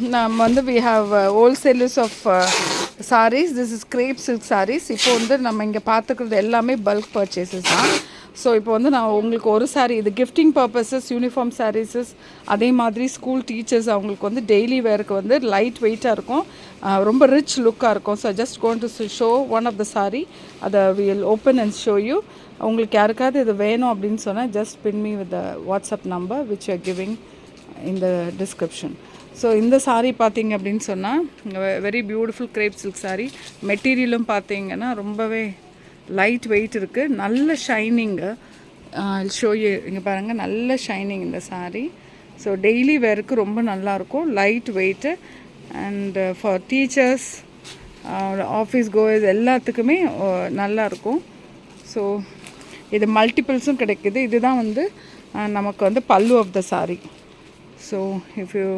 நம்ம வந்து we have wholesalers of sarees. This is crepe silk sarees. இப்போ வந்து நம்ம இங்கே பார்த்துக்கிறது எல்லாமே பல்க் பர்ச்சேசஸ் தான். ஸோ இப்போ வந்து நான் உங்களுக்கு ஒரு சாரீ இது கிஃப்டிங் பர்பஸஸ் யூனிஃபார்ம் சாரீஸஸ், அதே மாதிரி ஸ்கூல் டீச்சர்ஸ் அவங்களுக்கு வந்து டெய்லி வேருக்கு வந்து லைட் வெயிட்டாக இருக்கும், ரொம்ப ரிச் லுக்காக இருக்கும். So just going to show one of the sari, அதை will open and show you. உங்களுக்கு யாருக்காவது இது வேணும் அப்படின்னு சொன்னால் just pin me with the WhatsApp number which you giving in the description. So இந்த சாரீ பார்த்தீங்க அப்படின்னு சொன்னால் very beautiful crepe silk sari. மெட்டீரியலும் பார்த்தீங்கன்னா ரொம்பவே லைட் வெயிட் இருக்குது, நல்ல ஷைனிங்கு. ஷோ யூ, இங்கே பாருங்கள், நல்ல ஷைனிங் இந்த சாரீ. ஸோ டெய்லி வேருக்கு ரொம்ப நல்லாயிருக்கும், light weight. And for teachers, office chores எல்லாத்துக்குமே நல்லாயிருக்கும். ஸோ இது மல்டிபிள்ஸும் கிடைக்குது. இதுதான் வந்து நமக்கு வந்து pallu of the sari. So if you